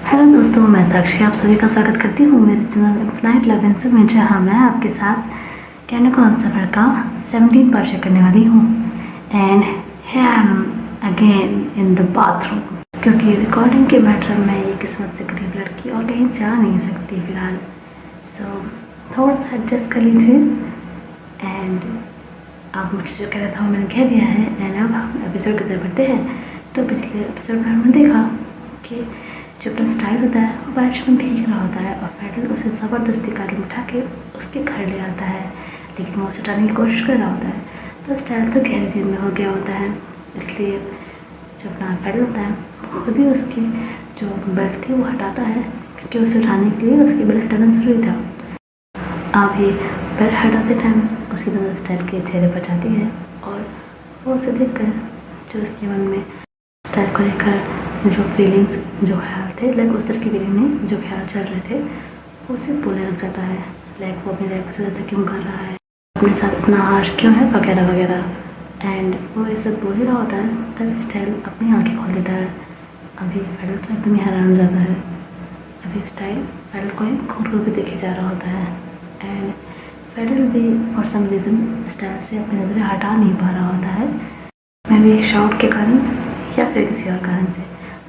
Hello दोस्तों, मैं साक्षी आप सभी का स्वागत करती हूँ मेरे चैनल इन्फिनाइट लव एंड में, जहाँ मैं आपके साथ कैनिको ऑन सफ़र का 17 पार्ट शेयर करने वाली हूँ। And here I am again in the bathroom, क्योंकि रिकॉर्डिंग के मैटर में ये किस्मत से करीब लड़की और कहीं जा नहीं सकती फ़िलहाल। सो थोड़ा सा एडजस्ट कर लीजिए। एंड आप मुझे जो कह रहा था वो मैंने कह दिया है। एंड अब हम एपिसोड की तरफ बढ़ते हैं। तो पिछले एपिसोड में हमने देखा कि जो अपना स्टाइल होता है वो बारिश में भीग रहा होता है और फेडरल उसे ज़बरदस्ती कार में उठा के उसके घर ले आता है, लेकिन वो उसे उठाने की कोशिश कर रहा होता है। तो स्टाइल तो गहरी नींद में हो गया होता है, इसलिए जो अपना फेडरल होता है वो खुद ही उसकी जो बेल्ट थी वो हटाता है, क्योंकि उसे उठाने के लिए उसकी बेल्ट हटाना ज़रूरी था। अब ये बेल्ट हटाते टाइम उसकी नज़र स्टाइल के चेहरे पर जाती है और वो उसे देखकर जो उसके मन में स्टाइल को लेकर जो फीलिंग्स, जो ख्याल थे, लाइक उस तरह की फीलिंग नहीं, जो ख्याल चल रहे थे वो उसे बोलने लग जाता है। लाइक वो अपनी लाइफ से ऐसा क्यों कर रहा है, अपने साथ इतना हार्श क्यों है, वगैरह वगैरह। एंड वो ये सब बोल ही रहा होता है तभी स्टाइल अपनी आंखें खोल देता है। अभी फेडरल तो एकदम ही हैरान हो जाता है। अभी स्टाइल फेडरल को घूर घूर के देखे जा रहा होता है। एंड फेडरल भी फॉर सम रीज़न स्टाइल से अपनी नज़रें हटा नहीं पा रहा होता है, मैं भी शॉक के कारण या फिर किसी और कारण से,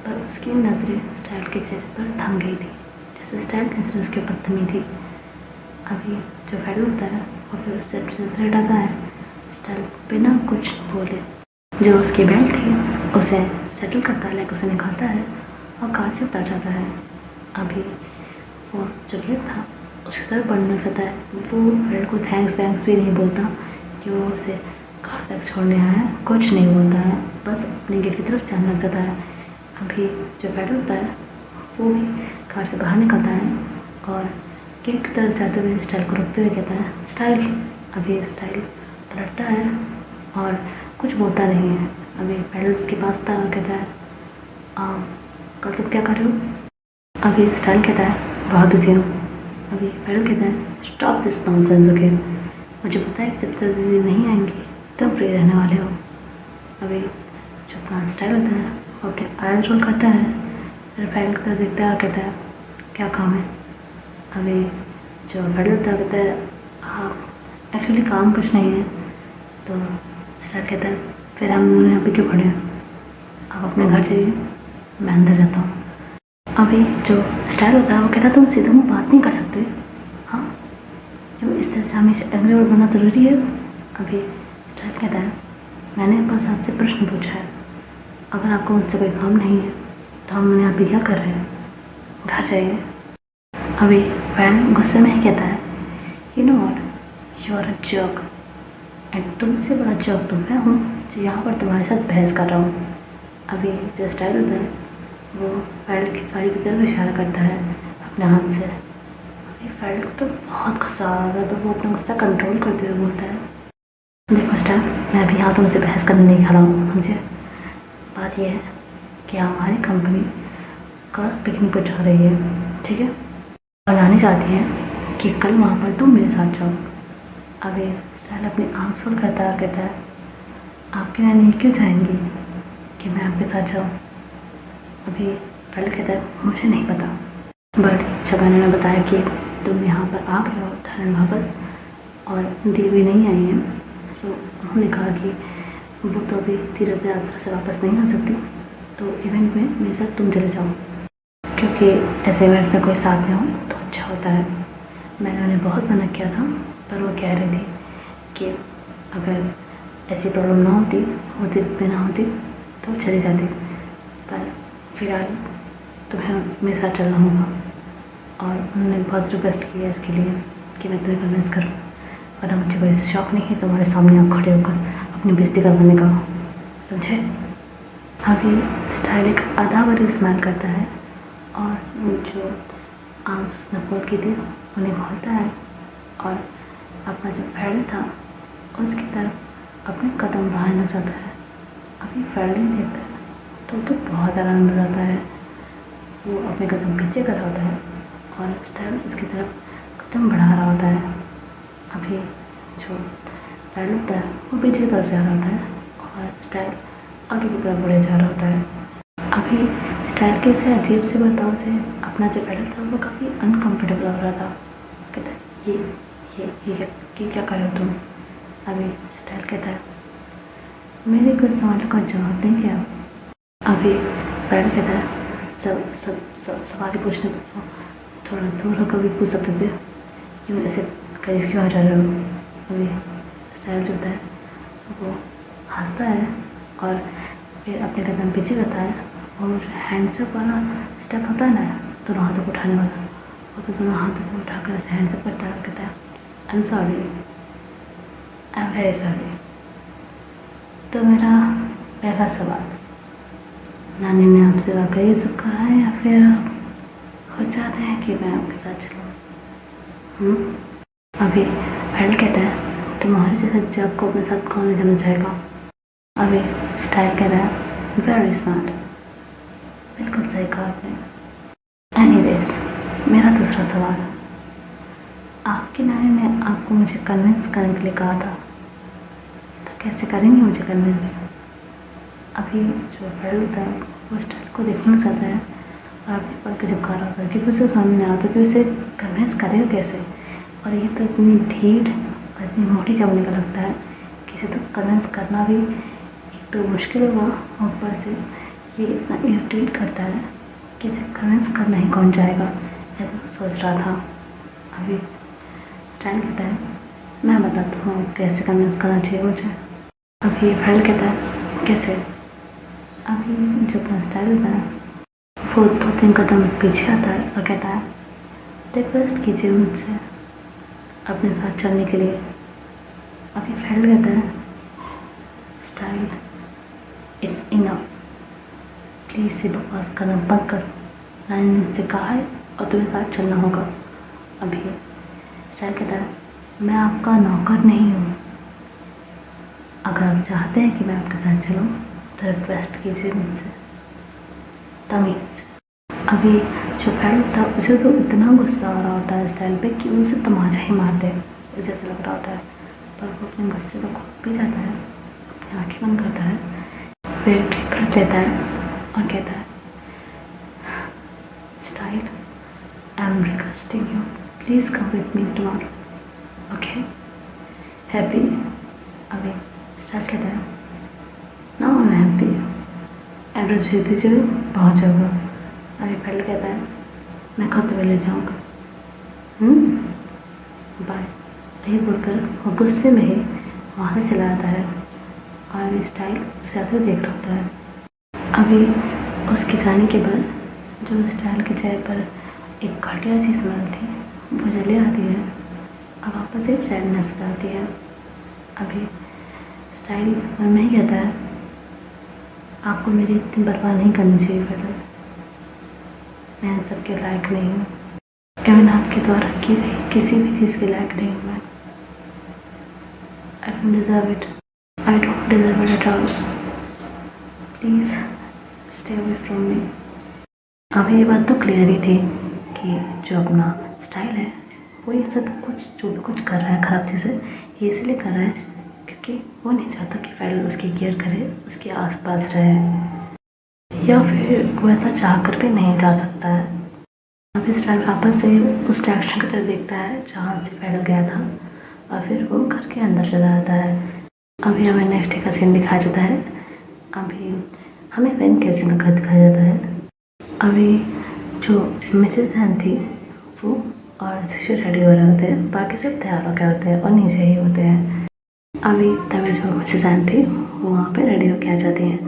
पर उसकी नज़रें स्टाइल के चेहरे पर थम गई थी, जैसे स्टाइल की नज़रें उसके ऊपर थमी थी। अभी जो फेडरल होता है वो फिर उससे अपनी नज़रें हटाता है। स्टाइल बिना कुछ बोले जो उसकी बेल्ट थी उसे सेटल करता है, लाइक उसे निकालता है और कार से उतर जाता है। अभी वो जो गेट था उसकी तरफ बढ़ने लग जाता है। वो फेडरल को थैंक्स वैंक्स भी नहीं बोलता कि वो उसे कार तक छोड़ने आया है, कुछ नहीं बोलता है, बस अपने गेट की तरफ जाने लग जाता है। अभी जो फेडरल होता है वो भी कार से बाहर निकलता है और गेट की तरफ जाते हुए स्टाइल को रोकते हुए कहता है, स्टाइल। अभी स्टाइल पलटता है और कुछ बोलता नहीं है। अभी फेडरल उसके पास था और कहता है, कल तुम क्या कर रहे हो? अभी स्टाइल कहता है, बहुत बिजी हूँ। अभी फेडरल कहता है, स्टॉप दिस नॉनसेंस, ओके? मुझे पता है कि जब तक दीदी नहीं आएंगी तुम फ्री रहने वाले हो। अभी जो अपना स्टाइल होता है वो अपने आइज रोल करता है, फिर फेडरल की तरफ देखता है और कहता है, क्या काम है? अभी जो फेडरल होता है कहता है, हाँ एक्चुअली काम कुछ नहीं है। तो स्टाइल कहता है, फिर हम दोनों यहाँ पे क्यों खड़े हैं? आप अपने घर जाइए, मैं अंदर जाता हूँ। अभी जो स्टाइल होता है वो कहता है, तुम सीधे मुँह बात नहीं कर सकते? हाँ, जो इस तरह से हमेशा एंग्री वर्ड बनना ज़रूरी है? अभी स्टाइल कहता है, मैंने बस आपसे प्रश्न पूछा है, अगर आपको मुझसे कोई काम नहीं है तो हम यहाँ पे क्या कर रहे हैं? घर जाइए। अभी फैन गुस्से में ही कहता है, you know what, you are a jerk, and तुमसे बड़ा जर्क तो मैं हूँ जो यहाँ पर तुम्हारे साथ बहस कर रहा हूँ। अभी जो स्टाइल होता है वो फैडल की गाड़ी की तरफ इशारा करता है अपने हाथ से। अभी फैडल को तो बहुत गुस्सा आ रहा है, तो वो अपना गुस्सा कंट्रोल करते हुए बोलता है, देखो स्टाइल, मैं अभी यहाँ तुमसे बहस करने नहीं खड़ा हूँ, समझे? बात यह है कि हमारी कंपनी का पिकनिक पर जा रही है, ठीक है? और आने चाहती है कि कल वहाँ पर तुम मेरे साथ जाओ। अभी स्टाइल अपनी आँख फोल्ड करता है और कहता है, आपकी नानी क्यों चाहेंगी कि मैं आपके साथ जाऊँ? अभी पहले कहता है, मुझे नहीं पता, बट जब मैंने बताया कि तुम यहाँ पर आ गए हो थाईलैंड वापस और देवी नहीं आई है, सो उन्होंने कहा कि वो तो अभी तीर्थ यात्रा से वापस नहीं आ सकती, तो इवेंट में मेरे साथ तुम चले जाओ, क्योंकि ऐसे इवेंट में कोई साथ में हो तो अच्छा होता है। मैंने उन्हें बहुत मना किया था, पर वो कह रही थी कि अगर ऐसी प्रॉब्लम ना होती, वो तीर्थ में ना होती तो चली जाती, पर फिलहाल तुम्हें मेरे साथ चलना होगा। और उन्होंने बहुत रिक्वेस्ट किया इसके लिए कि मैं तुम्हें कन्विंस करूँ, वरना मुझे कोई शौक नहीं है तुम्हारे सामने आप खड़े होकर अपनी बेइज्जती करवाने का, समझे? अभी स्टाइल एक आधा बार स्माइल करता है और जो आंसू उसने फोल्ड की थी उन्हें खोलता है और अपना जो फेडरल था उसकी तरफ अपने कदम बढ़ाने लग जाता है। अभी फेडरल देखता है तो बहुत आराम हो जाता है। वो अपने कदम पीछे कर रहा होता है और स्टाइल उसकी तरफ कदम बढ़ा रहा होता है। अभी जो फेडरल होता है वो पीछे की तरफ जा रहा होता है और स्टाइल आगे की तरफ बढ़े जा रहा होता है। अभी स्टाइल के से अजीब से बर्ताव से अपना जो पेडल था वो काफ़ी अनकम्फर्टेबल लग रहा था। कहता है ये क्या कर रहे हो तुम? अभी स्टाइल कहता है मेरे कुछ सवालों का जवाब दें क्या? अभी पेडल कहता है सब सवाल ही पूछने को थोड़ा दूर होकर भी पूछ सकते थे, क्यों ऐसे करीब क्यों आ जा रहे हो? अभी स्टाइल जो होता है वो हंसता है और फिर अपने कदम पीछे करता है और जो हैंड्सअप वाला स्टेप होता है ना, दोनों हाथों को उठाने वाला, और फिर दोनों हाथों को उठाकर ऐसे हैंड्सअप करता है और कहता है आई am sorry, I am very sorry. तो मेरा पहला सवाल, नानी ने आपसे वाकई ये सब कहा है या फिर आप खुद चाहते हैं कि मैं आपके साथ चलूँ? अभी पेडल कहता है तुम्हारे जैसे जग को अपने साथ कौन नहीं जाना चाहेगा? अभी स्टाइल कहता है वेरी स्मार्ट, बिल्कुल सही कहा आपने। एनीवेज मेरा दूसरा सवाल, आपकी नानी ने आपको मुझे कन्विंस करने के लिए कहा था, तो कैसे करेंगे मुझे कन्विंस? अभी जो पेडल होता है वो स्टाइल को देखना चाहता है और अपने पल के चिपका रहा होता है क्योंकि उसे समझ नहीं आता कि उसे कन्विंस करेगा कैसे। और ये तो इतनी ढीठ और इतनी मोटी जमने का लगता है कि इसे तो कन्विंस करना भी एक तो मुश्किल होगा, और ऊपर से ये इतना इरिटेट करता है कि इसे कन्विंस करना ही कौन चाहेगा, ऐसा सोच रहा था। अभी स्टाइल कहता है मैं बताता हूँ कैसे कन्विंस करना चाहिए मुझे। अभी फ्रेंड कहता है कैसे? अभी जो अपना स्टाइल होता है वो 2-3 कदम पीछे आता है और कहता है रिक्वेस्ट कीजिए मुझसे अपने साथ चलने के लिए। अभी फ्रेंड कहता है स्टाइल इट्स इनफ, प्लीज़ से बकवास करना बंद कर, मैंने मुझसे कहा है और तुम्हें साथ चलना होगा। अभी स्टाइल कहता है मैं आपका नौकर नहीं हूँ, अगर आप चाहते हैं कि मैं आपके साथ चलूँ तो रिक्वेस्ट कीजिए मुझसे तमीज़ से। अभी जो फ्रेंड होता है उसे तो इतना गुस्सा आ रहा होता है स्टाइल पे कि वो उसे तमाचा ही मार दे, उसे ऐसा लग रहा होता है, पर वो अपने गुस्से को खुद भी जाता है, अपनी आँखें बंद करता है, फिर ठीक कर देता है और कहता है style I am requesting you please come with me tomorrow, okay happy? अभी स्टाइल कहता है now I am happy, address भेज दीजिए पहुँच जाऊँगा। अभी फ्रेंड कहता है मैं कब तुम्हें ले जाऊँगा, बाय। यही बोलकर वो गुस्से में ही वहाँ से चला आता है और अभी स्टाइल उससे जाते हुए देख रहा होता है। अभी उसके जाने के बाद जो स्टाइल के चेहरे पर एक घटिया सी स्मेल थी वो चली आती है और वापस एक सैडनेस आती है। अभी स्टाइल मन में ही कहता है आपको मेरी इतनी परवाह नहीं करनी चाहिए फिर, मैं इन सब के लायक नहीं हूँ, इवन आपके द्वारा की गई किसी भी चीज़ के लायक नहीं हूँ मैं। I don't deserve it. I don't deserve it at all. Please stay away from me. अब ये बात तो क्लियर ही थी कि जो अपना स्टाइल है वो ये सब कुछ जो भी कुछ कर रहा है ख़राब चीज़ें ये इसलिए कर रहा है क्योंकि वो नहीं चाहता कि फैडल उसकी केयर करे, उसके आसपास रहे, या फिर वो ऐसा चाह कर भी नहीं जा सकता है। अब इस टाइम वापस से उस डायरेक्शन की तरफ देखता है जहाँ से फैडल गया था और फिर वो घर के अंदर चला जाता है। अभी हमें नेक्स्ट डे का सीन दिखाया जाता है। अभी हमें वेन केसिंग का घर दिखाया जाता है। अभी जो मिसेस हैन थी वो और शिशु रेडी हो रहे होते हैं, बाकी सब तैयार हो गए होते हैं और नीचे ही होते हैं। अभी तभी जो मिसेस हैन थी वो वहाँ पे रेडी होके आ जाती हैं।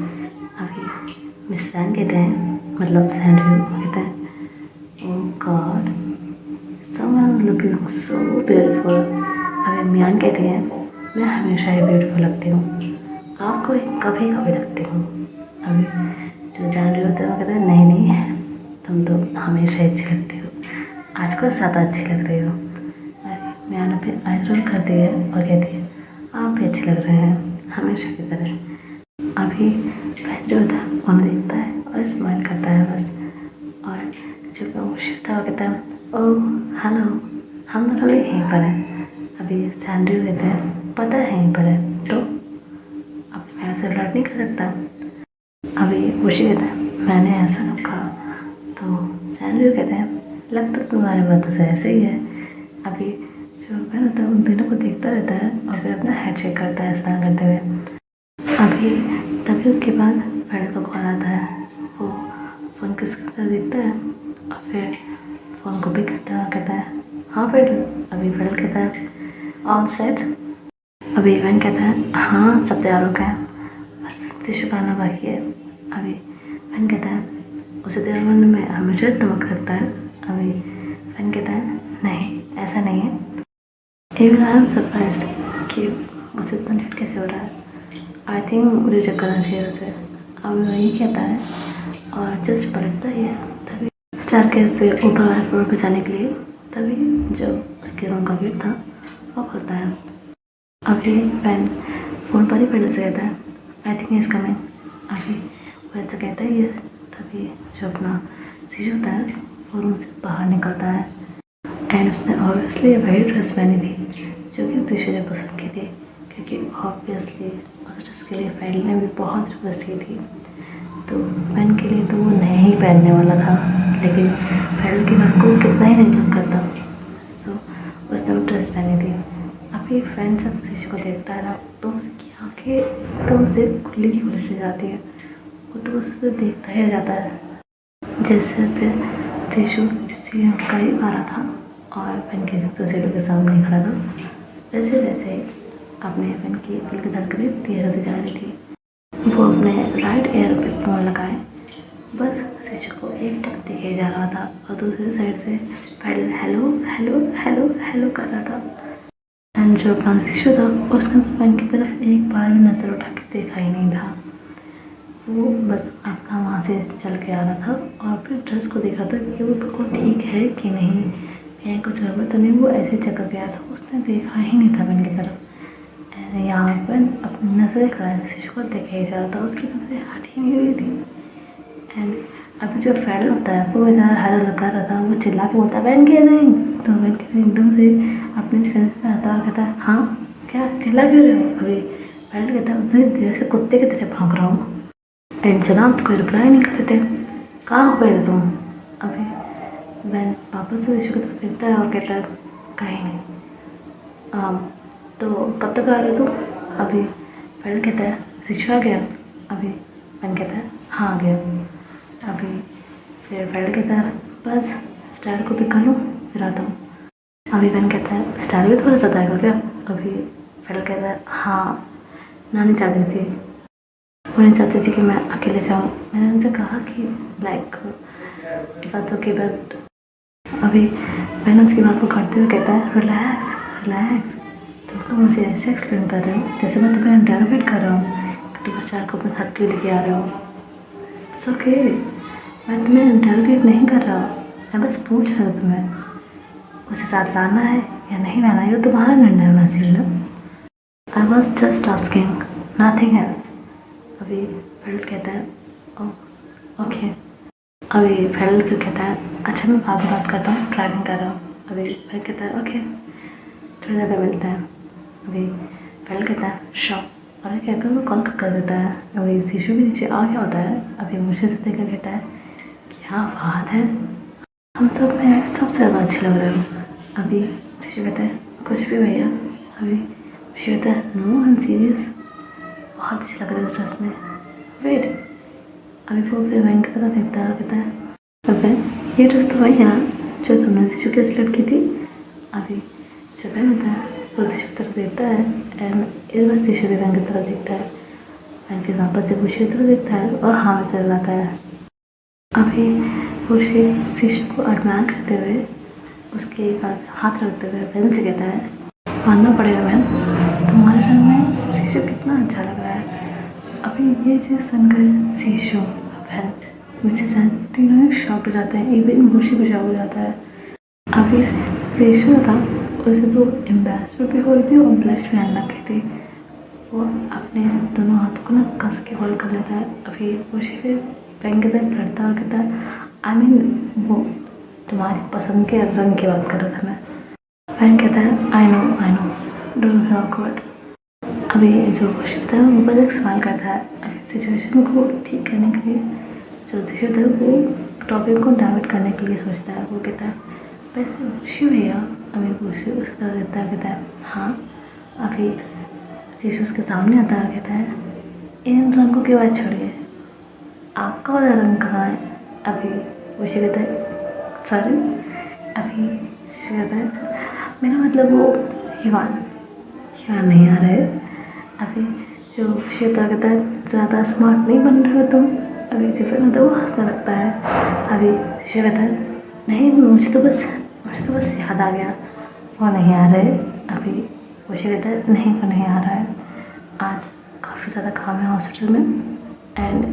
अभी मिसेस हैन कहते हैं मतलब सैंड्रयू कहते हैं oh God someone looking so beautiful. अभी मियान कहती हैं मैं हमेशा ही ब्यूटीफुल लगती हूँ, आपको कभी कभी लगती हूँ। अभी जो जान रही होते हैं वो कहते हैं नहीं नहीं तुम तो हमेशा अच्छी लगती हो, आज को ज़्यादा अच्छी लग रही हो। अरे मियान पे आइज रोल करती है और कहती है आप भी अच्छे लग रहे हैं हमेशा की तरह। अभी फ्रेंड जो होता है उन्हें देखता है और स्माइल करता है बस, और जो वो शिफ्ता वो कहता है ओह हेलो हम दोनों भी यहीं पर हैं। अभी सैंड्रयू कहते हैं पता है यहीं पर है तो अपने मैम से फ्लर्ट नहीं कर सकता। अभी खुशी कहता है मैंने ऐसा कब कहा? तो सैलरी कहते हैं लगता तो तुम्हारी बातों से ऐसे ही है। अभी जो मैन होता है उन तीनों को देखता रहता है और फिर अपना हेड शेक करता है स्नान करते हुए। अभी तभी उसके बाद फ्रेंड का कॉल आता है। वो फ़ोन किसका देखता है और फिर फ़ोन को भी करता है और कहता है हाँ फ्रेंड। अभी फ्रेंड कहता है ऑल सेट। अभी इवन कहता है हाँ सब तैयार हो गया है, बस टिश्यू पाना बाकी है। अभी इवन कहता है उसे तैयार होने में हमेशा इतना वक्त लगता है। अभी इवन कहता है नहीं ऐसा नहीं है। इवन आई एम सरप्राइज्ड कि उसे इतना लेट कैसे हो रहा है। आई थिंक मुझे चेक करना चाहिए उसे। अब वही कहता है और जस्ट पलटता ही है तभी स्टार केस से ऊपर वाले फ्लोर पर जाने के लिए तभी जो उसके रूम का गेट था वो खुलता है। अभी वैन फ़ोन पर ही फ्रेंड से कहता है आई थिंक इज़ कमिंग। अभी वो ऐसा कहता ही है तभी जो अपना सीजू होता है वो रूम से बाहर निकलता है। एंड उसने ऑब्वियसली वही ड्रेस पहनी थी जो कि सीशु ने पसंद की थी, क्योंकि ऑब्वियसली उस ड्रेस के लिए फ्रेंड ने भी बहुत रिक्वेस्ट की थी। तो फ्रेंड के लिए तो वो नहीं पहनने वाला था, लेकिन फ्रेंड की बात को कितना ही नहीं लग करता। सो उसने वो ड्रेस पहनी थी। अभी फ्रेंड जब सीशु को देखता है ना तो उसकी आँखें एकदम से खुली की खुली हो जाती है। वो तो उससे देखता ही जाता है। जैसे जैसे सीशु सीढ़ियों का ही आ रहा था और पेन के तो सीढ़ियों के सामने ही खड़ा था, वैसे वैसे अपने पेन की दिल की धड़कनें तेज होती जा रही थी। वो अपने राइट ईयर पे फ़ोन लगाए बस सीशु को एक टक दिखे जा रहा था और दूसरी साइड से paddle hello hello hello hello कर रहा था। एंड जो अपना सीशु था उसने तो पेन की तरफ एक बार भी नज़र उठा के देखा ही नहीं था। वो बस अपना वहाँ से चल के आ रहा था और फिर ड्रेस को देखा था कि वो बिल्कुल ठीक है कि नहीं, कहीं कुछ गड़बड़ तो नहीं। वो ऐसे चक्कर गया था, उसने देखा ही नहीं था पेन की तरफ। यहाँ पर अपनी नज़रें खड़ा है सीशु को देखा ही जा रहा था, उसकी नज़रें हट ही नहीं रही थी। एंड अभी जो फ्रेंड होता है वो बेचारा हर लगा रहा था, वो चिल्ला के बोलता है वैन के नहीं। तो वैन के एकदम से अपने सेंस में आता और कहता है हाँ क्या चिल्ला क्यों रहे हो? अभी फ्रेंड कहता है उतनी देर से कुत्ते की तरह भाग रहा हूँ। एंड जनाब तो कोई रिप्लाई नहीं कर रहे थे, कहाँ हो गए तुम? अभी वैन वापस से सीशु की तरफ देखता है और कहता है कहीं नहीं। तो कब तक आ रहे हो तुम? अभी फ्रेंड कहता है सीशु आ गया। अभी वैन कहता है हाँ आ गया। अभी फिर फ्रेंड कहता है बस स्टाइल को पिक कर लूँ फिर आता हूँ। अभी वैन कहता है स्टाइल भी थोड़ा सा आएगा क्या? अभी फ्रेंड कहता है हाँ नानी चाहती थी, वो नहीं चाहती थी कि मैं अकेले जाऊँ। मैंने उनसे कहा कि like it was okay but. अभी मैंने उसकी बात को करते हुए कहता है रिलैक्स रिलैक्स। तो मुझे ऐसे एक्सप्लेन कर रहे हो जैसे मैं तुम्हें इंटरोगेट कर रहा हूँ कि तुम बच्चा को अपने साथ क्यों लेके आ रहे हो। इट्स ओके, मैं तुम्हें इंटरोगेट नहीं कर रहा हूँ, मैं बस पूछ रहा हूँ तुम्हें उसे साथ लाना है या नहीं लाना है, ये तुम्हारा निर्णय होना चाहिए ना। I was just asking nothing else. अभी फ्रेंड कहता है ओके। अभी फ्रेंड फिर कहता है अच्छा मैं बाद में बात करता हूँ, ड्राइविंग कर रहा हूँ। अभी फ्रेंड कहता है ओके थोड़ी देर में मिलते हैं। अभी फ्रेंड कहता है शॉप और कहकर वो कॉल कर देता है। अभी सीशु भी नीचे आ गया होता है। अभी मुझे से देखकर कहता है क्या बात है, हम सब में सबसे ज़्यादा अच्छे लग रहे हो। अभी सीशु कहता है कुछ भी भैया। अभी सीशु कहता है नो आई एम सीरियस, बहुत अच्छी लग रही है उस ड्रेस में। वेट। अभी वो फिर वैन की तरफ देखता है और कहता है वैन ये ड्रेस तो वही है ना जो तुमने सीशु के सिलेक्ट की थी। अभी जो वैन होता है वो सीशु की तरफ देखता है एंड इस बार सीशु भी वैन की तरफ देखता है। वैन फिर वापस से खुशी की तरफ देखता है और हाँ में सर लाता है। अभी खुशी सीशु को एडमायर करते हुए उसके एक हाथ रखते हुए वैन से कहता है मानना पड़ेगा मैम तुम्हारे रंग में सीशु कितना अच्छा लग रहा है। अभी ये चीज़ सुनकर सीशु वैन मिसेस एन तीनों ही शॉक हो जाते हैं, इवन खुशी भी शॉक हो जाता है। अभी सीशु था उसे तो एम्बेरसमेंट भी हो रही थी और ब्लश भी आने लग गई थी। वो अपने दोनों हाथों को ना कस के होल्ड कर लेता है। अभी खुशी फिर वैन की तरफ लड़ता और कहता है आई मीन वो तुम्हारी पसंद के रंग की बात कर रहा था मैं। वैन कहता है I know don't be awkward. अभी जो खुशी था वो बस एक स्माइल करता है। अभी सिचुएशन को ठीक करने के लिए जो शिशु था वो टॉपिक को डाइवर्ट करने के लिए सोचता है। वो कहता है वैसे शिव भैया, अभी वो शिव उसकी तरह देता है, कहता है हाँ। अभी शिशु उसके सामने आता है, कहता है इन रंगों की बात छोड़िए, आपका वाला रंग कहाँ है? अभी वो शिव कहता है सॉरी। अभी शिशु कहता है मेरा मतलब वो हिवान नहीं आ रहा है। अभी जो श्वेता कहता है ज़्यादा स्मार्ट नहीं बन रहे हो तुम। अभी जिफर में तो वो हंसने लगता है। अभी शिव कहता है नहीं, मुझे तो बस याद आ गया, वो नहीं आ रहे। अभी वो शिव कहता है नहीं, वो नहीं आ रहा है, आज काफ़ी ज़्यादा काम है हॉस्पिटल में एंड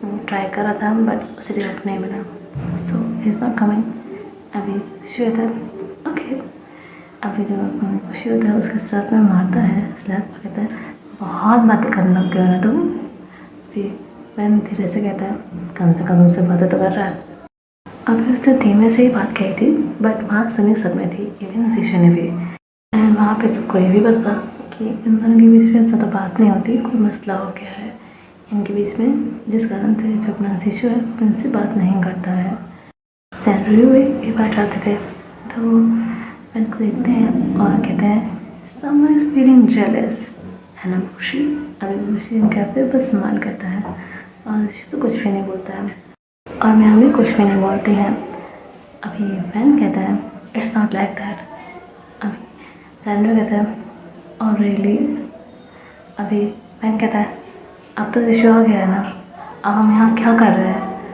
वो ट्राई कर रहा था बट उसे रिजल्ट नहीं मिला, सो ही इज़ नॉट कमिंग। अभी शिव कहता है ओके। अभी जो खुशी होता है उसके सर में मारता है स्लैप, कहता है बहुत बातें करना लग गया ना तुम। फिर मैंने धीरे से कहता है कम से कम तुमसे बातें तो कर रहा है। अभी उसने धीमे से ही बात कही थी बट वहाँ सुनी सब में थी, इवन शिशु ने भी। एंड वहाँ पे सब कोई भी पता कि इन दोनों के बीच में ज़्यादा बात नहीं होती, कोई मसला हो गया है इनके बीच में, जिस कारण से जो अपना शिशु है उनसे बात नहीं करता है। जनरली हुए ये बात आते थे तो मैंने को देखते हैं और कहते हैं समवन इज फीलिंग जेलस है ना खुशी। अभी खुशी इनके पे बस स्माइल करता है और शिशु तो कुछ भी नहीं बोलता है और मैं भी कुछ भी नहीं बोलती है। अभी वैन कहता है इट्स नॉट लाइक दैट। अभी सैंड्रा कहता है और रियली। अभी वैन कहता है अब तो शिशु आ गया है ना, अब हम यहाँ क्या कर रहे हैं,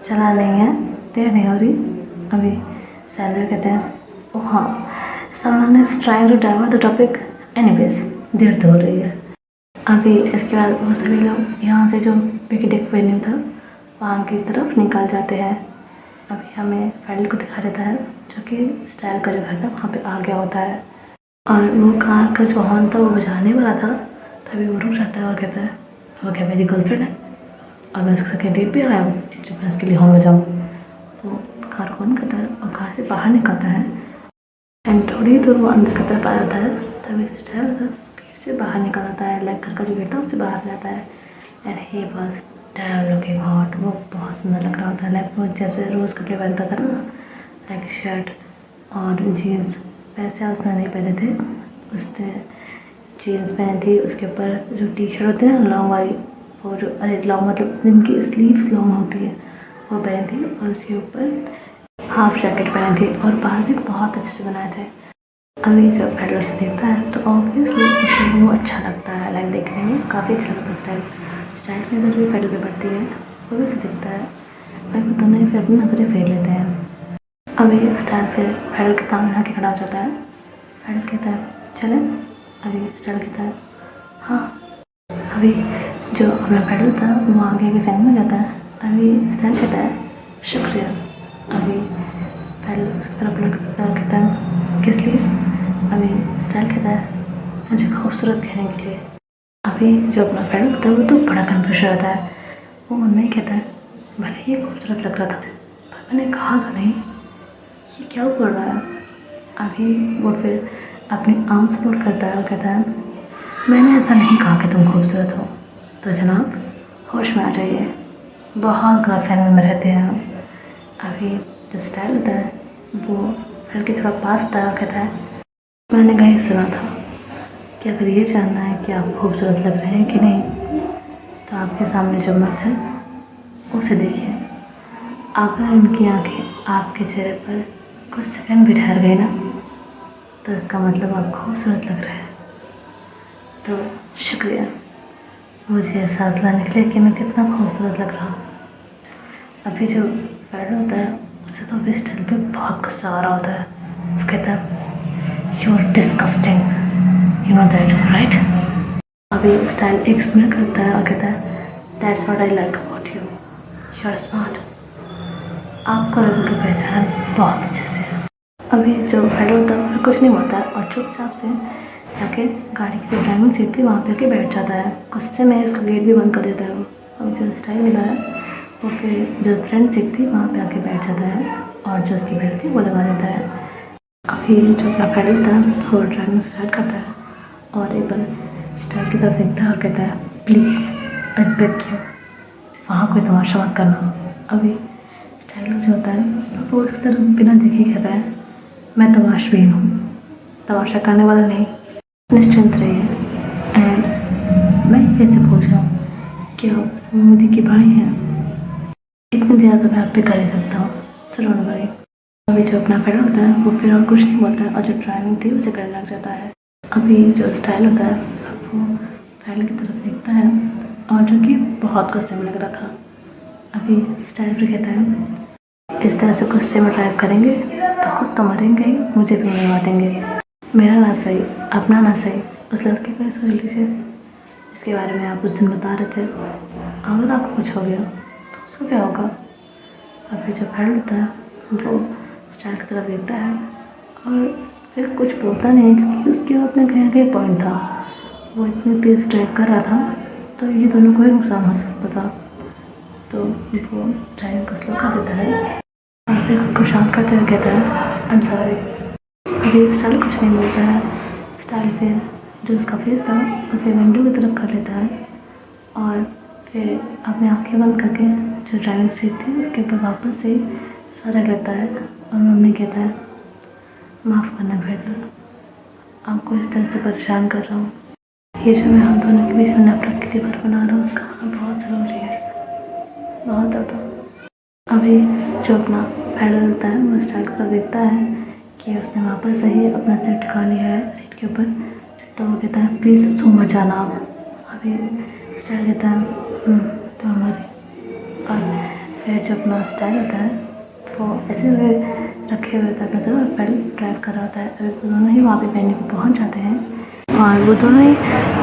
चला नहीं है, देर नहीं हो रही। अभी सैंड्रा कहते हैं ओ हाँ, someone is trying to divert the topic, anyways देर तो हो रही है। अभी इसके बाद वो सभी लोग यहाँ से जो पिकनिक वेन्यू था वहाँ की तरफ निकल जाते हैं। अभी हमें फैडल को दिखा देता है जो कि स्टाइल का जो घर था वहाँ पे आ गया होता है और वो कार का जो हॉर्न था वो बजाने वाला था, तभी वो रुक जाता है और कहता है वो क्या मेरी गर्लफ्रेंड है और मैं उसके सेकेंड डेट पे आया हूँ जब मैं उसके लिए हॉर्न बजाऊँ। वो कार को ऑन करता है और कार से बाहर निकलता है एंड थोड़ी दूर वो अंदर की तरफ आया होता है, तभी स्टाइल था गेट से बाहर निकल आता है, लाइक घर का जो गेट था उससे बाहर जाता है and he was dam looking hot. वो बहुत सुंदर लग रहा होता है, लाइक वो जैसे रोज़ कपड़े पहनता था ना, लाइक शर्ट और जीन्स, वैसे उसने नहीं पहने थे। उसने जीन्स पहनी थी, उसके ऊपर जो टी शर्ट होती है ना लॉन्ग वाली, वो जो लॉन्ग मतलब जिनकी स्लीव्स लॉन्ग होती है वो पहनी थी और उसके ऊपर हाफ जैकेट पहने थे और बाल भी बहुत अच्छे से बनाए थे। अभी जब फैडल से देखता है तो ऑब्वियसली उसे वो अच्छा लगता है, लाइक देखने में काफ़ी अच्छा लगता है। स्टाइल की नज़र भी फैडल पे पड़ती है, वो भी उसे दिखता है, भाई वो दोनों ही फिर अपनी नज़रें फेर लेते हैं। अभी स्टाइल फिर फैडल के सामने आके खड़ा हो जाता है। फैडल कहता है चलें। अभी स्टाइल कहता है हाँ। अभी जो अपना फैडल था वो आगे के जंग में जाता है, तभी स्टाइल कहता है शुक्रिया। अभी फैडल उसकी तरफ लौटता कहता है किस लिए? अभी स्टाइल कहता है मुझे खूबसूरत कहने के लिए। अभी जो अपना फैडल होता है वो तो बड़ा कन्फ्यूज रहता है, वो मन में ही कहता है भले ये खूबसूरत लग रहा था पर मैंने कहा तो नहीं, ये क्या बोल रहा है। अभी वो फिर अपनी आर्म सपोर्ट करता है और कहता है मैंने ऐसा नहीं कहा कि तुम खूबसूरत हो, तो जनाब होश में आ जाइए, बहुत गलतफहमी में रहते हैं हम। अभी जो स्टाइल होता है वो फैल के थोड़ा पास आता है और कहता है मैंने कहीं सुना था कि अगर ये जानना है कि आप खूबसूरत लग रहे हैं कि नहीं तो आपके सामने जो मर्द है उसे देखिए, अगर उनकी आंखें आपके चेहरे पर कुछ सेकंड भी ठहर गई ना तो इसका मतलब आप खूबसूरत लग रहे हैं। तो शुक्रिया, मुझे एहसास लाने के लिए कि मैं कितना खूबसूरत लग रहा हूँ। अभी जो फैडल होता है उससे तो अभी स्टाइल पे बहुत गुस्सा आ रहा होता है। वो कहता है you are disgusting, you know that right. अभी स्टाइल एक स्माइल करता है और कहता है that's what I like about you, you are smart, आपका लोगों की पहचान बहुत अच्छे से है। अभी जो फैडल होता है कुछ नहीं बोलता है और चुपचाप से जाके गाड़ी की जो ड्राइविंग सीट थी वहाँ पे आके बैठ जाता है। गुस्से में उसका गेट भी बंद कर देता है वो। अभी जो स्टाइल मिला है वो फिर जो फ्रंट सीट थी वहाँ पे आके बैठ जाता है और जो उसकी बेल्ट थी वो लगा देता है। अभी जो अपना फैडल था वो ड्राइविंग स्टार्ट करता है और एक बार स्टाइल की तरफ देखता है और कहता है प्लीज़ आई बेग यू वहाँ कोई तमाशा मत करना। अभी स्टाइल जो होता है वो उसकी तरफ बिना देखे कहता है मैं तमाशबीन हूँ, तमाशा करने वाला नहीं, निश्चिंत रहिए। एंड मैं कैसे भूल जाऊँ कि आप मोदी के भाई हैं, इतनी देर तो मैं आप पे कर ही सकता हूँ, सुनो भाई। अभी जो अपना फ्रेंड होता है वो फिर और कुछ नहीं बोलता है और जो ड्राइविंग थी उसे करने लग जाता है। अभी जो स्टाइल होता है वो फ्रेंड की तरफ देखता है और जो कि बहुत गुस्से में लग रहा था। अभी स्टाइल फिर कहता है इस तरह से गुस्से में ड्राइव करेंगे तो खुद तो मरेंगे ही, मुझे भी मरवा देंगे। मेरा ना सही, अपना ना सही, उस लड़के को सोच लीजिए इसके बारे में आप उस दिन बता रहे थे। अगर आपको कुछ हो गया तो उसका क्या होगा। अभी जो फ्रेंड होता है वो स्टाइल की तरफ देखता है और फिर कुछ बोलता नहीं है क्योंकि उसके अपने कहीं ना कहीं पॉइंट था। वो इतनी तेज़ ड्राइव कर रहा था तो ये दोनों को ही नुकसान हो सकता था, तो वो ड्राइविंग को स्लो कर देता है और फिर खुद को शांत करते हुए कहता है आई एम सॉरी। अभी स्टाइल कुछ नहीं बोलता है। स्टाइल फिर जो उसका फेस था उसे विंडो की तरफ कर लेता है और फिर अपनी आँखें बंद करके जो ड्राइविंग सीट थी उसके ऊपर वापस से सर रख लेता है और मम्मी कहता है माफ़ करना बेटा, आपको इस तरह से परेशान कर रहा हूँ। ये जो मैं हम दोनों के बीच में नफरत की दीवार बना रहा हूँ उसका बहुत ज़रूरी है, बहुत ज़्यादा। अभी जो अपना पैडल होता है वो स्टाइल कर देखता है कि उसने वापस से ही अपना सिर टिका लिया है सीट के ऊपर, तो वो कहता है प्लीज़ सो मत जाना आप। अभी स्टाइल कहता है तो हमारी, और फिर जो अपना स्टाइल होता है वो ऐसे हुए रखे हुए था अपना सर और पैडल ड्राइव कर रहा होता है। अभी वो दोनों ही वहाँ पे वेन्यू पे पहुँच जाते हैं और वो दोनों ही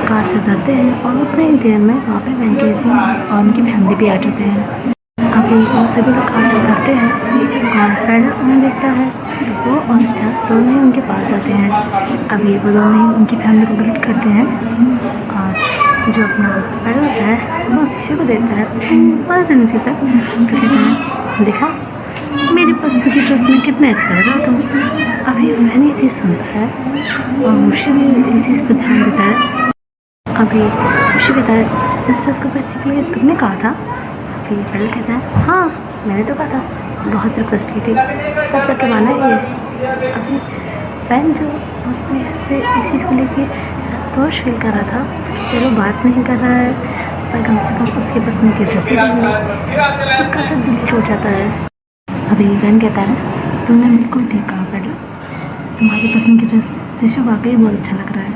कार से उतरते हैं और उतने ही देर में वहाँ पे वेंकटेश और उनकी फैमिली भी आ जाते हैं। अभी वो सभी लोग कार से उतरते हैं और पैडल उन्हें देखता है तो वो और स्टार दोनों ही उनके पास जाते हैं। अभी वो दोनों ही उनकी फैमिली को ग्रीट करते हैं और जो अपना पैडल है वो शीशे को देखता है बहुत नीचे तक, तो कहता है देखा मेरी पसंद की ड्रेस में कितने अच्छा लग रहा तुम। अभी मैंने ये चीज़ सुनता है और मुर्शी भी ये चीज़ पर ध्यान देता है। अभी मुर्शी कहता है इस ड्रेस को पहनने के लिए तुमने कहा था। अभी पैडल कहता है हाँ मैंने तो कहा था, बहुत रिक्वेस्ट की थी तब तक माना ही है। अभी फैन जो अपने से इस चीज़ को लेके संतोष फील कर रहा था, चलो बात नहीं कर रहा है पर कम से कम उसके पसंद की ड्रेसें उसका तो दिल टूट जाता है। अभी फैन कहता है तुमने बिल्कुल ठीक कहा पैडल, तुम्हारी पसंद की ड्रेस शिशु वाकई बहुत अच्छा लग रहा है।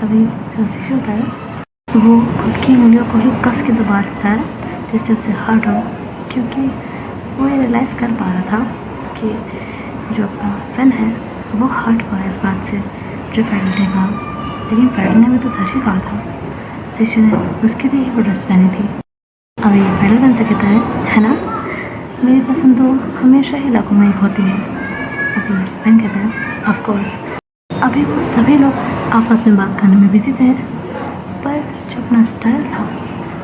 अभी जो शिशु होता है वो खुद की उंगलियों को ही कस के दबा देता है जिससे उसे हर्ट हो, क्योंकि वो ये रियलाइज़ कर पा रहा था कि जो अपना फैन है वो हर्ट हुआ है इस बात से जो फ्रेंड ने कहा। लेकिन फ्रेंड ने भी तो सच ही कहा था, शिशु ने उसके लिए ही वो ड्रेस पहनी थी। अभी पैडल फैन से कहता है ना मेरी पसंद तो हमेशा ही इलाकों में एक होती है। अभी फैन कहता है ऑफ कोर्स। अभी वो सभी लोग आपस में बात करने में बिजी थे पर जो अपना स्टाइल था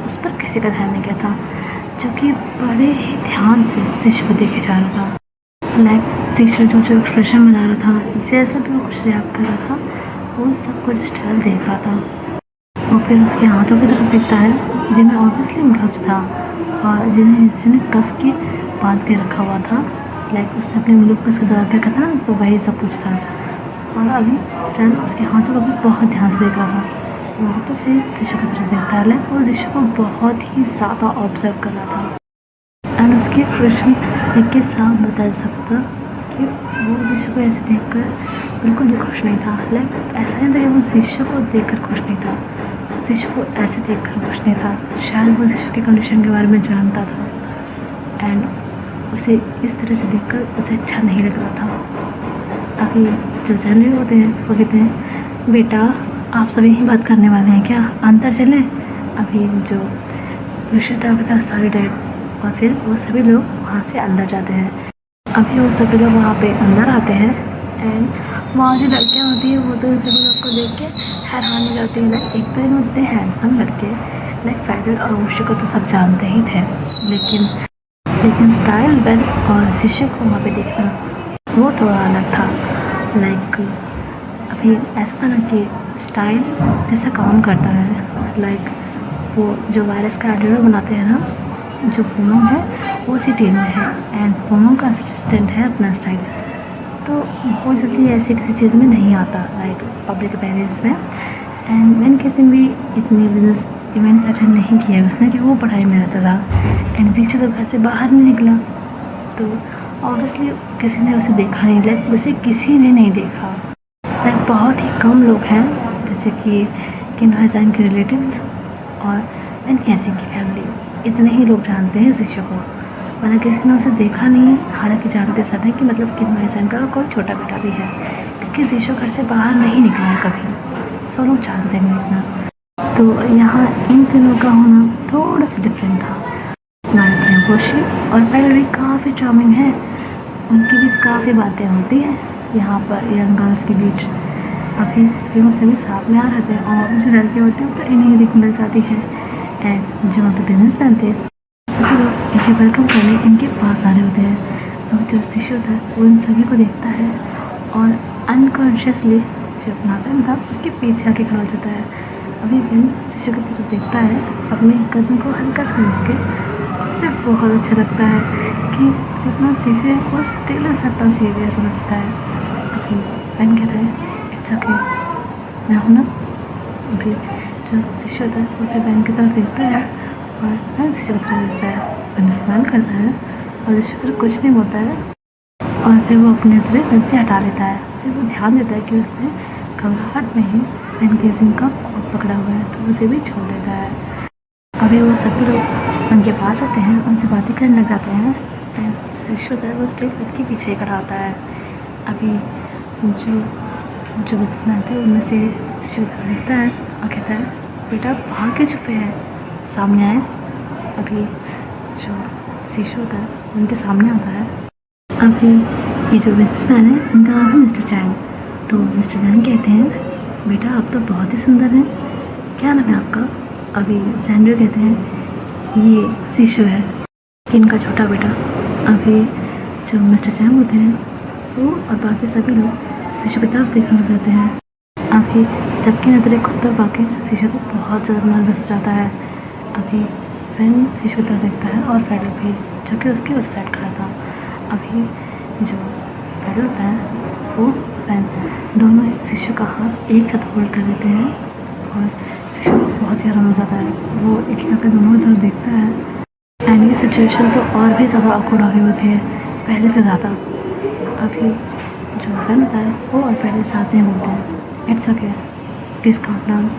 उस पर किसी का ध्यान नहीं गया था, जो कि बड़े ही ध्यान से शिशु को देखे जा रहा था। लाइक शिशु जो एक्सप्रेशन बना रहा था, जैसा भी वो कुछ रिएक्ट कर रहा था वो सब कुछ स्टाइल देख रहा था। वो फिर उसके हाथों की तरफ देखता है जिनमें ऑब्वियसली ग्लव्स था और जिन्हें कस के बांध के रखा हुआ था। लाइक उसने अपने उंगली को उसके दबा के रखा था ना, तो वही सब कुछ था। और अभी स्टाइल उसके हाथों को भी बहुत ध्यान से देख रहा था। वहाँ पर से शिशु की तरफ देखता है लाइक वो शिशु को बहुत ही ज़्यादा ऑब्जर्व कर रहा था एंड उसकी एक्सप्रेशन देख के साफ बता सकता कि वो शिशु को ऐसे देखकर बिल्कुल भी खुश नहीं था। लाइक ऐसा नहीं था कि वो शिशु को देखकर खुश नहीं था, शिशु को ऐसे देखकर खुश नहीं था। शायद वो शिशु की कंडीशन के बारे में जानता था एंड उसे इस तरह से देखकर उसे अच्छा नहीं लग रहा था। अभी जो जनरल होते हैं वो कहते हैं बेटा आप सभी ही बात करने वाले हैं क्या, अंदर चले। अभी जो विषयता बता सॉरी डैड, और फिर वो सभी लोग वहाँ से अंदर जाते हैं। अभी वो सभी लोग वहाँ पे अंदर आते हैं एंड वहाँ जो लड़कियाँ होती है वो तो इन सभी लोग को देख के हैरान हो जाती है। लाइक एक तो इनमें इतने हैंडसम लड़के, लाइक पैडल और उर्शी को तो सब जानते ही थे, लेकिन स्टाइल बेन और शिशु को वहाँ पे देखना वो थोड़ा अलग था। लाइक अभी ऐसा था ना कि स्टाइल जैसा काम करता है, लाइक वो जो वायरस का एंटीडोट बनाते हैं ना जो पूनम है वो उसी टीम में है एंड पूनम का असिस्टेंट है अपना स्टाइल। तो वो जल्दी ऐसी किसी चीज़ में नहीं आता लाइक पब्लिक अपेयरेंस में। एंड मैन किसी भी इतनी बिजनेस इवेंट्स अटेंड नहीं किया उसने कि वो पढ़ाई में रहता था एंड दीक्षित तो घर से बाहर नहीं निकला। तो ऑब्वियसली किसी ने उसे देखा नहीं, लाइक उसे किसी ने नहीं देखा। लाइक बहुत ही कम लोग हैं जैसे कि किन्नर जैन के रिलेटिव्स और मैन कैसिंग की फैमिली, इतने ही लोग जानते हैं शिशु को, वरना किसी ने उसे देखा नहीं। हालांकि जानते सब हैं कि मतलब किन्नर जैन का कोई छोटा बेटा भी है, क्योंकि शिशु घर से बाहर नहीं निकला है कभी, सब लोग जानते हैं इतना। तो यहाँ इन तीनों का होना थोड़ा सा डिफरेंट था। हमारे थे खुशी और पहले भी काफ़ी चार्मिंग है, उनकी भी काफ़ी बातें होती हैं यहाँ पर यंग गर्ल्स के बीच। अभी वो सभी साथ में आ रहे थे और जो लड़के होते हैं तो इन्हें दिख मिल जाती है एंड जो वहाँ पर बिजनेस मैन थे सभी लोग इनके वेलकम करने इनके पास आ रहे होते हैं। अब जो शिशु था वो इन सभी को देखता है और अनकॉन्शियसली जो अपना पेन था उसके पीछे आके खड़ा हो जाता है। अभी पेन शिशु की तरफ देखता है अपने कदम को हल्का सा लेके, उसे बहुत अच्छा लगता है कि जितना शिशु है वो स्टिल ऐसा अपना सीरियस समझता है। अभी पेन कहता है इट्स ओके, मैं हूँ ना। अभी जो शिशु था वो फिर पेन की तरफ देखता है और पेन शिशु की तरफ देखता है, पेन स्माइल करता है और शिशु फिर कुछ नहीं बोलता है और फिर वो अपने नजरें पेन से हटा लेता है। फिर वो ध्यान देता है कि उसने घबराहट में ही पेन केसिंग का कोट पकड़ा हुआ है तो उसे भी छोड़ देता है। अभी वो सभी लोग उनके पास आते हैं, उनसे बातें करने लग जाते हैं एंड शिशु था वो स्टेज के पीछे खड़ा होता है। अभी जो बिजनेसमैन थे उनमें से शिशु देखता है और कहता है बेटा भाग के छुपे हैं, सामने आए। अभी जो शिशु था उनके सामने आता है। अभी ये जो बिजनेसमैन है उनका नाम है मिस्टर चैंग। तो मिस्टर चैंग कहते हैं बेटा आप तो बहुत ही सुंदर हैं, क्या नाम है आपका? अभी सैंड्रो कहते हैं ये शिशु है, इनका छोटा बेटा। अभी जो मिस्टर चैंग होते हैं वो और बाकी सभी लोग शिशु की तरफ देखने लग जाते हैं। अभी सबकी नज़रें खुद पर पाके शिशु तो बहुत ज़्यादा नर्वस हो जाता है। अभी फैन शिशु की तरफ देखता है और फेडर भी जो कि उसके उस साइड खड़ा था। अभी जो फेडर होता है वो फैन दोनों शिशु का हाथ एक साथ होल्ड कर देते हैं और शिशु तो बहुत ही आराम हो जाता है। वो एक एक करके दोनों की तरफ देखता है एंड ये सिचुएशन तो और भी ज़्यादा awkward हो गई होती है पहले से ज़्यादा। अभी जो फैन होता है वो और फेडर साथ में बोलते हैं it's okay please calm down.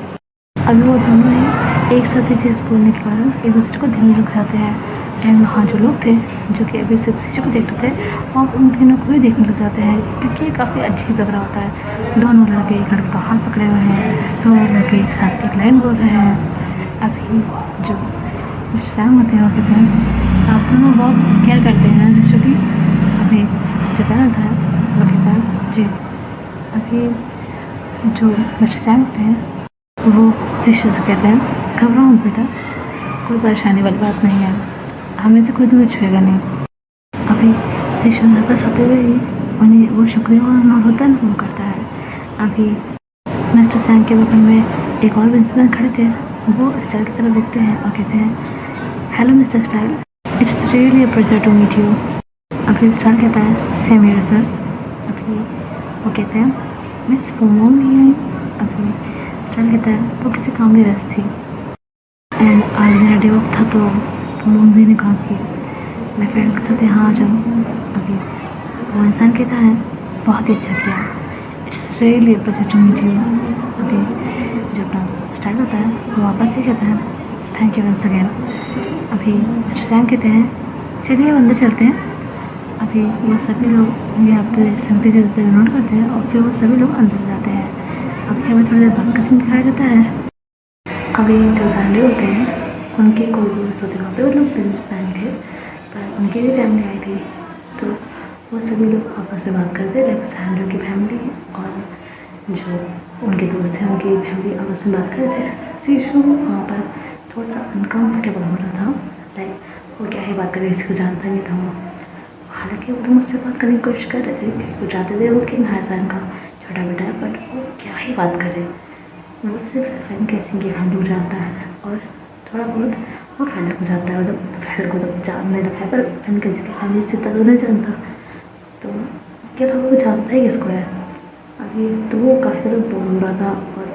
अभी वो दोनों ही एक साथ ही चीज़ बोलने के कारण एक दूसरे को ध्यान रख जाते हैं एंड वहाँ जो लोग थे जो कि अभी सिर्फ शिशु को देख रहे थे वो उन तीनों को ही देखने लग जाते हैं क्योंकि ये काफ़ी अजीब लग रहा होता है। दोनों लड़के एक लड़के का हाथ पकड़े हुए हैं, दोनों लड़के एक साथ एक लाइन बोल रहे हैं। अभी जो टाइम होते हैं वो कहते हैं आप दोनों बहुत केयर करते हैं शिशु की। अभी जो कहना था वो कहता है जी। अभी जो मिस्टर चैंग होते हैं वो शिशु से कहते हैं घबराओ मत बेटा, कोई परेशानी वाली बात नहीं है, हमें से कोई दूर छुएगा नहीं। अभी शिशु नर्वस होते हुए ही उन्हें वो शुक्रिया और होता है वो करता है। अभी मिस्टर चैंग के बगल में एक और बिजनेसमैन खड़े थे, वो स्टाइल की तरफ देखते हैं और कहते हैं hello mister Style, it's really a pleasure to meet you. अभी स्टाइल कहता है सेम हियर सर। अभी वो कहते हैं मिस फोमो नहीं आई। अभी स्टाइल कहता है वो किसी काम में व्यस्त थी एंड आज मेरा डे ऑफ था तो फोमो ने कहा कि मैं फ्रेंड के साथ यहाँ आ जाऊँ। अभी वो इंसान कहता है बहुत ही अच्छा किया, it's really a pleasure to meet you. अभी जो अपना स्टाइल होता है वो वापस ही कहता है थैंक यू वंस अगेन। अभी स्टैंग कहते हैं चलिए अंदर चलते हैं। अभी वो सभी लोग यहाँ पे संगति जैसे नोट करते हैं और फिर वो सभी लोग अंदर जाते हैं। अभी हमें थोड़ी देर बाद का सीन दिखाया जाता है। अभी जो सैंडे होते हैं उनके कोई दोस्त होते हैं वहाँ पे, वो लोग बिजनेसमैन थे पर उनकी भी फैमिली आई थी तो वो सभी लोग आपस में बात करते लाइक सैंडो की फैमिली और जो उनके दोस्त हैं उनकी फैमिली आपस में बात कर रहे थे। शिशु वहाँ पर थोड़ा सा अनकम्फर्टेबल हो रहा था, लाइक वो क्या ही बात करे, किसी को जानता नहीं था वो। हालांकि वो मुझसे बात करने की कोशिश कर रहे थे क्योंकि वो चाहते थे वो कि नायसान का छोटा बेटा है, बट वो क्या ही बात करे, वो सिर्फ फैन केसिंग की फैमिली जानता है और थोड़ा बहुत वो फ्रेंड को जानता है, मतलब फ्रेंड को तो जानने लगा है, पर फ्रेंड किसी की फैमिली जितना तो नहीं जानता, तो क्या वो जानता ही किसको है। अभी तो वो काफ़ी ज़्यादा बोर हो रहा था और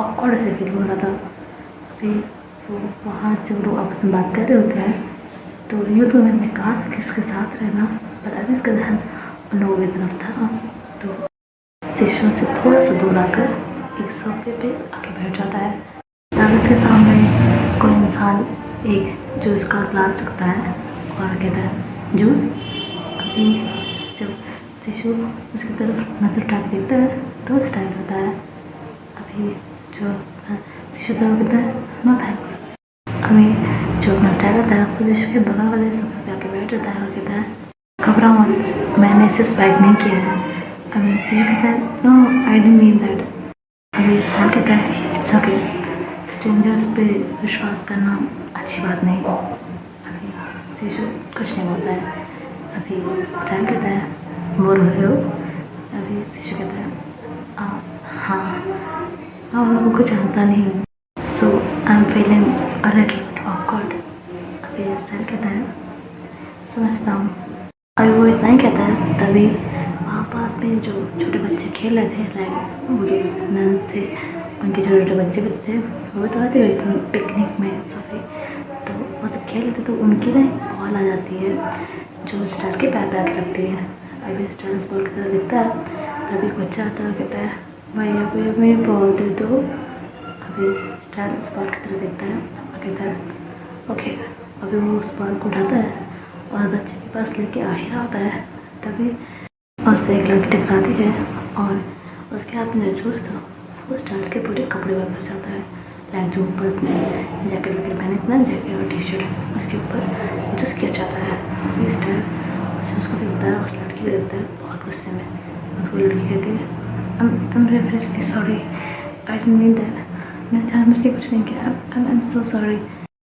ऑकवर्ड से फील हो रहा था। अभी वो वहाँ जब लोग आपस में बात कर रहे होते हैं, तो यूँ तो मैंने कहा था कि इसके साथ रहना, पर अभी इसका ध्यान उन लोगों की तरफ था। तो स्टेशन से थोड़ा सा दूर आकर एक सोफे पे आके बैठ जाता है, तब इसके सामने कोई इंसान एक जूस का ग्लास रखता है और कहता है जूस। अभी जब शिशु उसकी तरफ नजर उठा के देखता है तो स्टाइल होता है। अभी जो शिशु तो कहता है नो थैंक्स। अभी जो अपना स्टाइल होता है खुद शिशु के बगल वाले सोफे पे आके बैठ जाता है और कहता है घबराओ मत, मैंने इसे स्पाइक नहीं किया है। अभी शिशु कहता है no I didn't mean that. अभी स्टाइल कहता है इट्स ओके, स्ट्रेंजर्स पे विश्वास करना अच्छी बात नहीं। अभी शिशु कुछ नहीं बोलता है। अभी स्टाइल कहता है बोर हो रहे हो। अभी शिशु कहता है हाँ मैं लोगों को जानता नहीं हूँ, so I am feeling a little bit awkward. अभी स्टाइल कहता है समझता हूँ। अभी वो इतना ही कहता है, तभी वहाँ पास में जो छोटे बच्चे खेल रहे थे, लाइक वो जो नन थे उनके छोटे छोटे बच्चे भी थे, वो तो आते हुए पिकनिक में सभी, तो वो सब खेल रहे थे, तो उनकी ना एक बॉल आ जाती है जो स्टार के पैर पे आके रखती है। अभी स्टार उस बॉल की तरह दिखता है, तभी बच्चा आता है कहता है भैया भैया मेरी बॉल दे दो। अभी स्टार उस बॉल की तरह दिखता है और कहता है ओके। अभी वो उस बॉल को उठाता है और बच्चे के पास लेके आ ही रहा होता है, तभी उससे एक लड़की टकराती है और उसके हाथ में जो जूस था वो स्टार के पूरे कपड़े में भर जाता है। लाइक जो ऊपर उसने जैकेट वैकेट पहने थे ना, जैकेट और टी शर्ट, उसके ऊपर जूस किया जाता है। इस टाइम उसको देखता है, उस लड़की को देखता है बहुत गुस्से में, और वो लड़की कहती है I am really sorry, I didn't mean that, मैं जानबूझ के कुछ नहीं किया, आई एम सो सॉरी।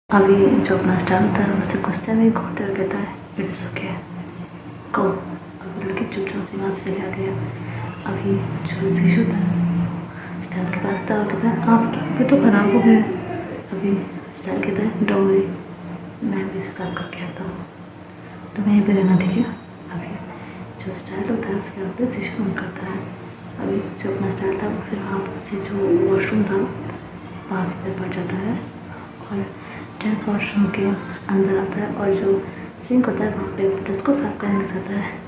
अभी जो अपना स्टार होता है उससे गुस्से में घूरते हुए कहता है इट्स ओके गो। अभी लड़की चुपचाप से वहाँ से चली आती है। अभी जो शिशु था स्टाइल के पास था और कहता है आपके कपड़े तो ख़राब हो गए। अभी स्टाइल कहता है डोंट वरी, मैं भी इसे साफ करके आता हूँ, तो मैं यहीं पे रहना ठीक है। अभी जो स्टाइल होता है उसके बाद फिर शिशु ऑन करता है। अभी जो अपना स्टाइल था वो फिर वहाँ से जो वॉशरूम था वहाँ की तरफ बढ़ जाता है और जेंट्स वॉशरूम के अंदर आता है और जो सिंक होता है वहाँ पे बटर्स को साफ करने लग जाता है।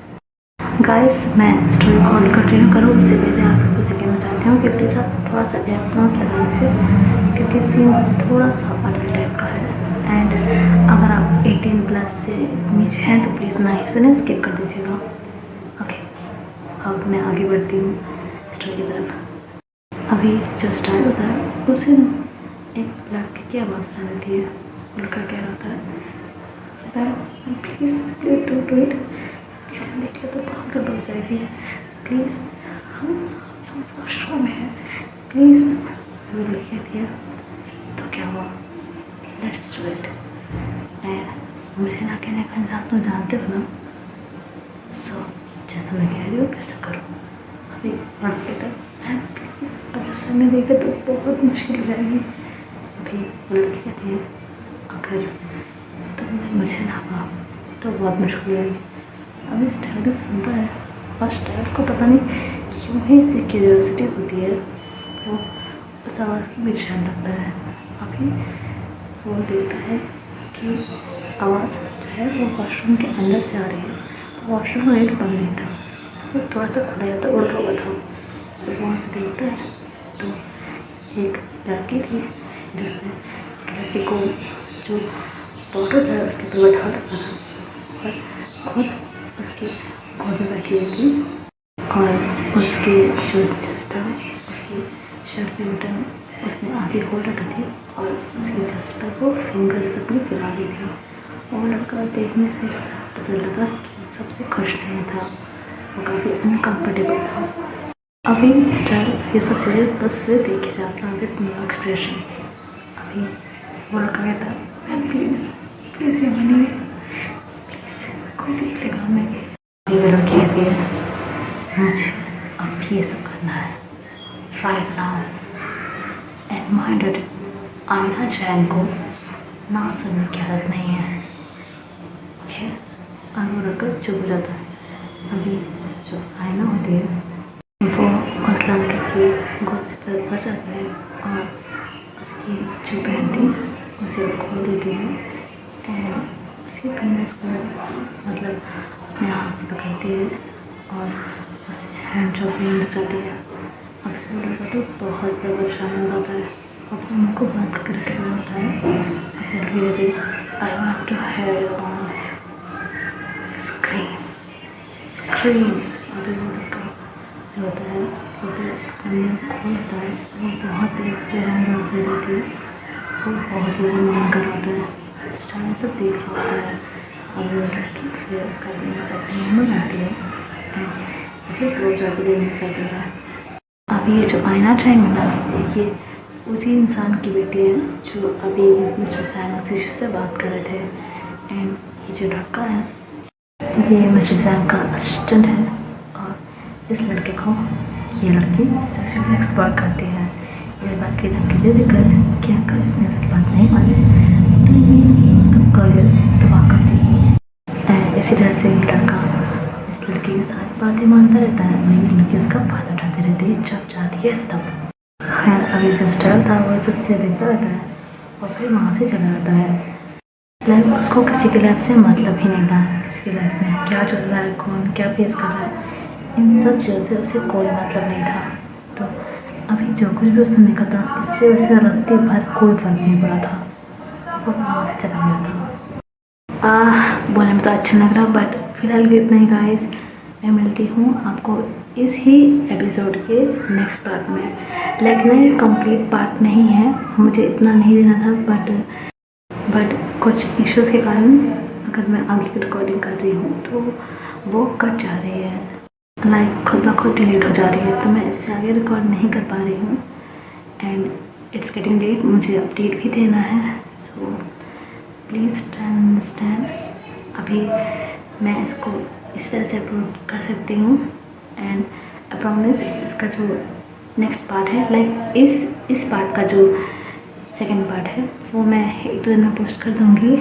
गाइस मैं स्टोरी को आगे कंटिन्यू करूँ उससे पहले आप लोगों से कहना चाहती हूँ कि प्लीज़ आप थोड़ा सा एयरफोन्स लगा लीजिए, क्योंकि सीन थोड़ा सा अडल्ट टाइप का है, एंड अगर आप 18+ से नीचे हैं तो प्लीज़ ना ही सुने, स्किप कर दीजिएगा। ओके, अब मैं आगे बढ़ती हूँ स्टोरी की तरफ। अभी जो स्टार्ट होता है उसे एक लड़के की आवाज़ सुनाई देती है। लड़का कह रहा होता है please please don't do it, किसी देख ले तो बहुत गड़बड़ हो जाएगी, प्लीज़ हम वॉशरूम में हैं प्लीज़। वो लड़की कहती है तो क्या हुआ, लेट्स डू इट, एंड मुझे ना कहने का इंसान तो जानते हो ना, सो जैसा मैं कह रही हूँ वैसा करो। अभी लड़का कहता है प्लीज़ अगर सर ने देखा तो बहुत मुश्किल हो जाएगी। अभी वो लड़की कहती है अगर तुमने मुझे ना कहा तो बहुत मुश्किल हो जाएगी। अभी स्टाइल सुनता है और स्टाइल को पता नहीं क्यों ही ऐसी क्यूरियोसिटी होती है, वो उस आवाज़ की परेशान लगता है। अभी वो देखता है कि आवाज़ जो है वो वॉशरूम के अंदर से आ रही है। वॉशरूम का गेट बंद नहीं था, वो थोड़ा सा खुला जाता उड़ता हुआ था। तो वहाँ से देखता है तो एक लड़की थी जिसने एक लड़के को जो बॉटल था उसके ऊपर बैठा रखा था और खुद उसकी गोद में बैठी हुई थी, और उसके जो जस्ट था उसकी शर्ट की बटन उसने आगे खोल रखी थी और उसके जस्ट पर वो फिंगर अपनी फैला दी थी। और लड़का देखने से पता लगा कि सबसे खुश नहीं था, वो काफ़ी अनकम्फर्टेबल था। अभी स्टाइल ये सब चीज़ें बस से देखे जाता है विद नो एक्सप्रेशन। अभी वो लड़का कहता मैम प्लीज़ प्लीज़ ये मनी प्लीज़ कोई देख लेगा हमें। अभी वो लड़की कहती है मुझे अब ये सब करना है राइट नाउ, एंड माइंडेड आयना चैन को ना सुनने की आदत नहीं है। ओके, और वो रखकर चुप हो जाता है। अभी जो आईना होती है वो उस लड़के की गोद से भर जाता है और उसकी जो बहन थी उसे वो खोल देती है एंड उसकी पेनिस को मतलब अपने हाथ से पकड़ती है और उसे हैंड जॉब भी लग जाती है। अब वो लड़का तो बहुत ज़्यादा परेशान हो जाता है और वो उनको बंद करके बोलता है अपने धीरे I want to hear your voice scream scream. अभी वो लड़का जो होता है वो कमरे खोलता है, वो बहुत तेज से हैंड जॉब दे रही थी, वो बहुत ज़्यादा मन कर होता है, स्टार्टिंग सब देख रहा होता है और वो लड़की फिर उसका अपनी हिम्मत आती है एंड उसे ब्लो जॉब देने जाती है। अभी ये जो आईना टाइम है ना, ये उसी इंसान की बेटी है जो अभी मिस्टर सैम शीशे से बात कर रहे थे एंड ये जो लड़का है ये मिस्टर सैम का असिस्टेंट है और इस लड़के को ये लड़की सेक्सुअली एक्सप्लॉइट करती है। ये बात की धमकी दे देकर कि अगर इसने उसकी बात नहीं मानी तो ये उसका करियर तबाह कर देगी। इसी तरह से ये लड़का इस लड़की की सारी बातें मानता रहता है और ये लड़की उसका फायदा उठाती रहती है जब चाहती है तब। खैर अभी जो स्टाइल था वो सब चीज़ें देखता रहता है और फिर वहाँ से चला जाता है। लाइक उसको किसी के लाइफ से मतलब ही नहीं था, किसी की लाइफ में क्या चल रहा है, कौन क्या फेस कर रहा है, इन सब चीज़ों से उसे कोई मतलब नहीं था। तो अभी जो कुछ भी उसने देखा था इससे उसे रत्ती भर कोई फर्क नहीं पड़ा था, वो वहाँ से चला गया था। बोलने में तो अच्छा लग रहा बट फिलहाल के इतना ही गाइस। मैं मिलती हूँ आपको इस ही एपिसोड के नेक्स्ट पार्ट में। लाइक नहीं कंप्लीट पार्ट नहीं है, मुझे इतना नहीं देना था बट कुछ इश्यूज़ के कारण अगर मैं आगे की रिकॉर्डिंग कर रही हूँ तो वो कट जा रही है, लाइक खुद ब खुद डिलीट हो जा रही है, तो मैं इससे आगे रिकॉर्ड नहीं कर पा रही हूँ एंड इट्स गेटिंग लेट, मुझे अपडेट भी देना है। So please try understand. अभी मैं इसको इस तरह से अपलोड कर सकती हूँ एंड आई प्रॉमिस इसका जो नेक्स्ट पार्ट है लाइक इस पार्ट का जो सेकेंड पार्ट है वो मैं एक दो दिन में पोस्ट कर दूँगी।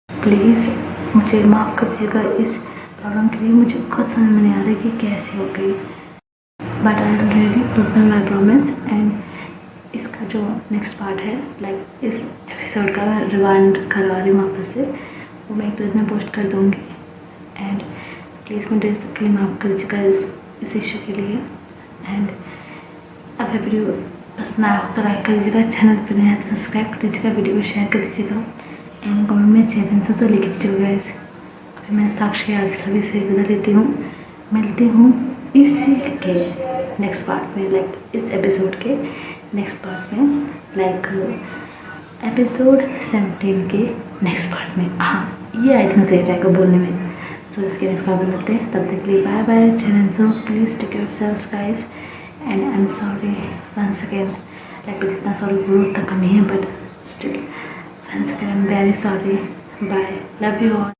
प्लीज़ मुझे माफ़ कर दीजिएगा इस प्रॉब्लम के लिए, मुझे खुद समझ में नहीं आ रहा कि कैसे हो गई but I will really fulfil my promise and इसका जो नेक्स्ट पार्ट है लाइक इस एपिसोड का मैं रिवाइंड करवा रही हूँ वापस से, वो मैं एक दो दिन में पोस्ट कर दूँगी एंड प्लीज़ मुझे इसके लिए माफ़ कर दीजिएगा इस इशू के लिए। एंड अगर वीडियो पसंद आया हो तो लाइक कर दीजिएगा, चैनल पर नया तो सब्सक्राइब कर दीजिएगा, वीडियो को शेयर कर दीजिएगा एंड कमेंट में अच्छे से तो लिख दीजिएगा गाइस। अभी मैं साक्षी आगे सभी से विदा लेती हूँ, मिलती हूँ इसी के नेक्स्ट पार्ट में लाइक इस एपिसोड के नेक्स्ट पार्ट में लाइक एपिसोड 17 के नेक्स्ट पार्ट में। हाँ ये आई थिंक सही रहेगा बोलने में। तो इसके नेक्स्ट पार्ट में मिलते हैं, तब तक के लिए bye bye channel. So please take care of self guys and I am sorry once again, like जितना सॉरी बहुत तक कमी है but still once again I am very sorry. Bye, love you all.